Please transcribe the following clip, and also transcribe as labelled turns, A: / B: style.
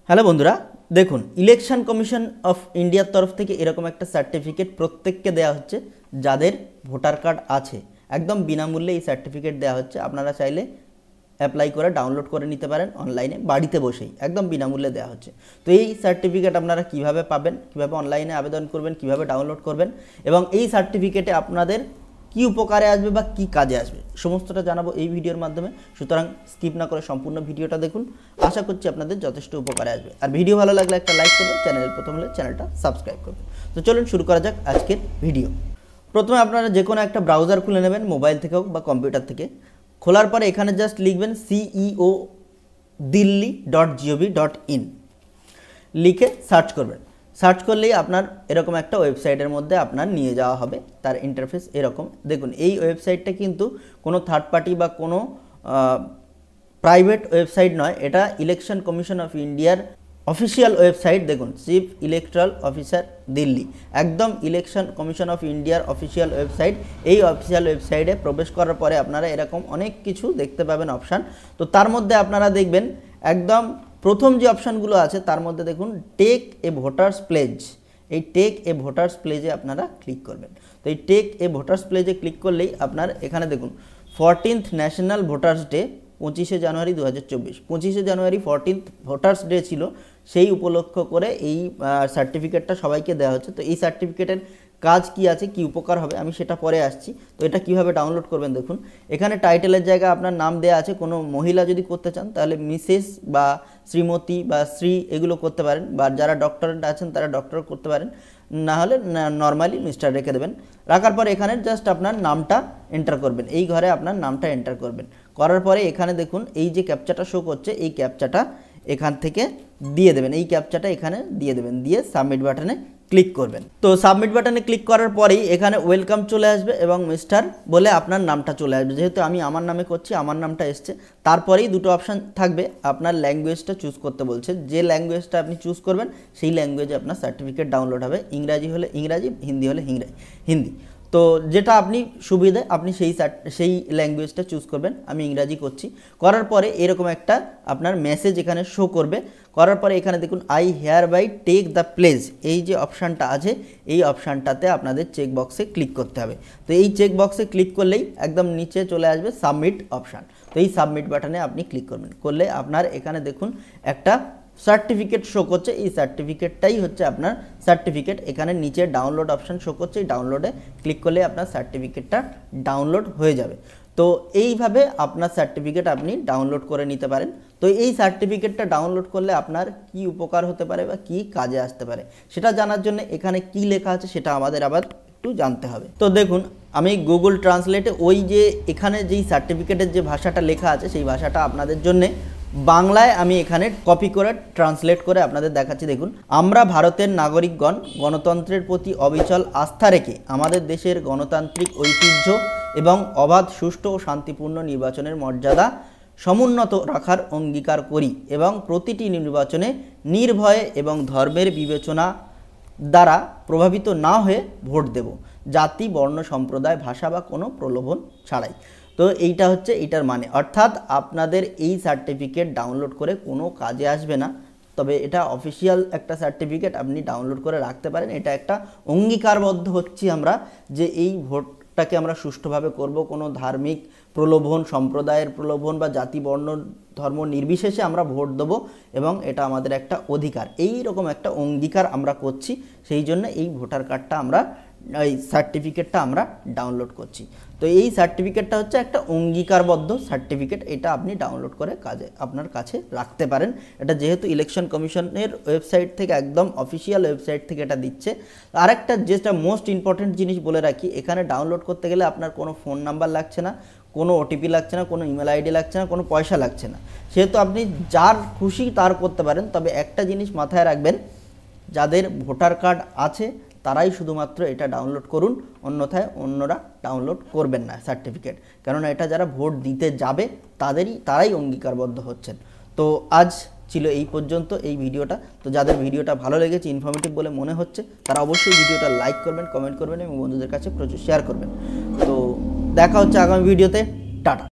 A: Hello বন্ধুরা, দেখুন election commission of ইন্ডিয়ার তরফ থেকে এরকম একটা সার্টিফিকেট প্রত্যেককে দেওয়া হচ্ছে যাদের ভোটার কার্ড আছে। একদম বিনামূল্যে এই সার্টিফিকেট দেওয়া হচ্ছে। আপনারা চাইলে অ্যাপ্লাই করে ডাউনলোড করে নিতে পারেন অনলাইনে, বাড়িতে বসেই একদম বিনামূল্যে দেওয়া হচ্ছে। তো এই সার্টিফিকেট আপনারা কিভাবে পাবেন, কিভাবে অনলাইনে আবেদন করবেন, কিভাবে ডাউনলোড করবেন এবং এই সার্টিফিকেটে আপনাদের কি উপকারে আসবে বা কি কাজে আসবে সমস্তটা জানাবো এই ভিডিওর মাধ্যমে। সুতরাং স্কিপ না করে সম্পূর্ণ ভিডিওটা দেখুন, আশা করছি আপনাদের যথেষ্ট উপকারে আসবে। আর ভিডিও ভালো লাগলে একটা লাইক করবেন, চ্যানেলের প্রথম হলে চ্যানেলটা সাবস্ক্রাইব করবেন। তো চলুন শুরু করা যাক আজকের ভিডিও। প্রথমে আপনারা যে কোনো একটা ব্রাউজার খুলে নেবেন, মোবাইল থেকে হোক বা কম্পিউটার থেকে। খোলার পরে এখানে জাস্ট লিখবেন ceodelhi.gov.in, লিখে সার্চ করবেন। সার্চ করলেই আপনার এরকম একটা ওয়েবসাইটের মধ্যে আপনার নিয়ে যাওয়া হবে। তার ইন্টারফেস এরকম। দেখুন এই ওয়েবসাইটটা কিন্তু কোনো থার্ড পার্টি বা কোনো প্রাইভেট ওয়েবসাইট নয়, এটা ইলেকশন কমিশন অফ ইন্ডিয়ার অফিসিয়াল ওয়েবসাইট। দেখুন চিফ ইলেকট্রাল অফিসার দিল্লি, একদম ইলেকশন কমিশন অফ ইন্ডিয়ার অফিসিয়াল ওয়েবসাইট। এই অফিসিয়াল ওয়েবসাইটে প্রবেশ করার পরে আপনারা এরকম অনেক কিছু দেখতে পাবেন অপশান। তো তার মধ্যে আপনারা দেখবেন একদম প্রথম যে অপশানগুলো আছে তার মধ্যে দেখুন টেক এ ভোটার্স প্লেজ। এই টেক এ ভোটার্স প্লেজে আপনারা ক্লিক করবেন। তো এই টেক এ ভোটার্স প্লেজে ক্লিক করলেই আপনার এখানে দেখুন 14th ন্যাশনাল ভোটার্স ডে 25শে জানুয়ারি 2024। 25শে জানুয়ারি 14th ভোটার্স ডে ছিল, সেই উপলক্ষ করে এই সার্টিফিকেটটা সবাইকে দেওয়া হচ্ছে। তো এই সার্টিফিকেটের কাজ কি আছে, কি উপকার হবে, আমি সেটা পরে আসছি। তো এটা কিভাবে ডাউনলোড করবেন দেখুন, এখানে টাইটেলের জায়গায় আপনার নাম দেওয়া আছে। কোনো মহিলা যদি করতে চান তাহলে মিসেস বা শ্রীমতী বা শ্রী এগুলো করতে পারেন, বা যারা ডক্টরেট আছেন তারা ডক্টর করতে পারেন, না হলে নর্মালি মিস্টার রেখে দেবেন। রাখার পরে এখানে জাস্ট আপনার নামটা এন্টার করবেন, এই ঘরে আপনার নামটা এন্টার করবেন। করার পরে এখানে দেখুন এই যে ক্যাপচাটা শো করছে, এই ক্যাপচাটা এখান থেকে দিয়ে দেবেন, এই ক্যাপচাটা এখানে দিয়ে দেবেন, দিয়ে সাবমিট বাটনে ক্লিক করবেন। তো সাবমিট বাটনে ক্লিক করার পরেই এখানে ওয়েলকাম চলে আসবে এবং মিস্টার বলে আপনার নামটা চলে আসবে। যেহেতু আমি আমার নামে করছি, আমার নামটা এসছে। তারপরেই দুটো অপশান থাকবে, আপনার ল্যাঙ্গুয়েজটা চুজ করতে বলছে। যে ল্যাঙ্গুয়েজটা আপনি চুজ করবেন সেই ল্যাঙ্গুয়েজে আপনার সার্টিফিকেট ডাউনলোড হবে। ইংরাজি হলে ইংরাজি, হিন্দি হলে হিন্দি। তো যেটা আপনি সুবিধে আপনি সেই ল্যাঙ্গুয়েজটা চুজ করবেন। আমি ইংরাজি করছি। করার পরে এরকম একটা আপনার মেসেজ এখানে শো করবে। করার পরে এখানে দেখুন I hereby take the pledge, এই যে অপশানটা আছে এই অপশানটাতে আপনাদের চেক বক্সে ক্লিক করতে হবে। তো এই চেক বক্সে ক্লিক করলেই একদম নিচে চলে আসবে সাবমিট অপশান। তো এই সাবমিট বাটনে আপনি ক্লিক করবেন। করলে আপনার এখানে দেখুন একটা সার্টিফিকেট শো করছে, এই সার্টিফিকেটটাই হচ্ছে আপনার সার্টিফিকেট। এখানে নিচে ডাউনলোড অপশান শো করছে, এই ডাউনলোডে ক্লিক করলে আপনার সার্টিফিকেটটা ডাউনলোড হয়ে যাবে। তো এইভাবে আপনার সার্টিফিকেট আপনি ডাউনলোড করে নিতে পারেন। তো এই সার্টিফিকেটটা ডাউনলোড করলে আপনার কি উপকার হতে পারে বা কি কাজে আসতে পারে সেটা জানার জন্য এখানে কি লেখা আছে সেটা আমাদের আবার একটু জানতে হবে। তো দেখুন আমি গুগল ট্রান্সলেটে ওই যে এখানে যেই সার্টিফিকেটের যে ভাষাটা লেখা আছে সেই ভাষাটা আপনাদের জন্যে বাংলায় আমি এখানে কপি করে ট্রান্সলেট করে আপনাদের দেখাচ্ছি। দেখুন, আমরা ভারতের নাগরিকগণ গণতন্ত্রের প্রতি অবিচল আস্থা রেখে আমাদের দেশের গণতান্ত্রিক ঐতিহ্য এবং অবাধ, সুষ্ঠু ও শান্তিপূর্ণ নির্বাচনের মর্যাদা সমুন্নত রাখার অঙ্গীকার করি এবং প্রতিটি নির্বাচনে নির্ভয়ে এবং ধর্মের বিবেচনা দ্বারা প্রভাবিত না হয়ে ভোট দেব, জাতি, বর্ণ, সম্প্রদায়, ভাষা বা কোনো প্রলোভন ছাড়াই। তো এইটা হচ্ছে এইটার মানে, অর্থাৎ আপনাদের এই সার্টিফিকেট ডাউনলোড করে কোনো কাজে আসবে না, তবে এটা অফিসিয়াল একটা সার্টিফিকেট, আপনি ডাউনলোড করে রাখতে পারেন। এটা একটা অঙ্গীকারবদ্ধ হচ্ছি আমরা যে এই ভোটটাকে আমরা সুষ্ঠুভাবে করব, কোনো ধার্মিক প্রলোভন, সম্প্রদায়ের প্রলোভন বা জাতি, বর্ণ, ধর্ম নির্বিশেষে আমরা ভোট দেবো এবং এটা আমাদের একটা অধিকার। এই রকম একটা অঙ্গীকার আমরা করছি, সেই জন্য এই ভোটার কার্ডটা আমরা এই সার্টিফিকেটটা আমরা ডাউনলোড করছি। তো এই সার্টিফিকেটটা হচ্ছে একটা অঙ্গীকারবদ্ধ সার্টিফিকেট, এটা আপনি ডাউনলোড করে কাজে আপনার কাছে রাখতে পারেন। এটা যেহেতু ইলেকশন কমিশনের ওয়েবসাইট থেকে একদম অফিসিয়াল ওয়েবসাইট থেকে এটা দিচ্ছে। আরেকটা যেটা মোস্ট ইম্পর্টেন্ট জিনিস বলে রাখি, এখানে ডাউনলোড করতে গেলে আপনার কোনো ফোন নাম্বার লাগছে না, কোনো ওটিপি লাগছে না, কোনো ইমেল আইডি লাগছে না, কোনো পয়সা লাগছে না। সেহেতু আপনি যার খুশি তার করতে পারেন। তবে একটা জিনিস মাথায় রাখবেন, যাদের ভোটার কার্ড আছে তারাই শুধুমাত্র এটা ডাউনলোড করুন, অন্যথায় অন্যরা ডাউনলোড করবেন না সার্টিফিকেট। কেননা এটা যারা ভোট দিতে যাবে তারাই অঙ্গীকারবদ্ধ হচ্ছেন। তো আজ ছিল এই পর্যন্ত এই ভিডিওটা। তো যাদের ভিডিওটা ভালো লেগেছে, ইনফরমেটিভ বলে মনে হচ্ছে, তারা অবশ্যই ভিডিওটা লাইক করবেন, কমেন্ট করবেন এবং বন্ধুদের কাছে প্রচুর শেয়ার করবেন। তো দেখা হচ্ছে আগামী ভিডিওতে। টাটা।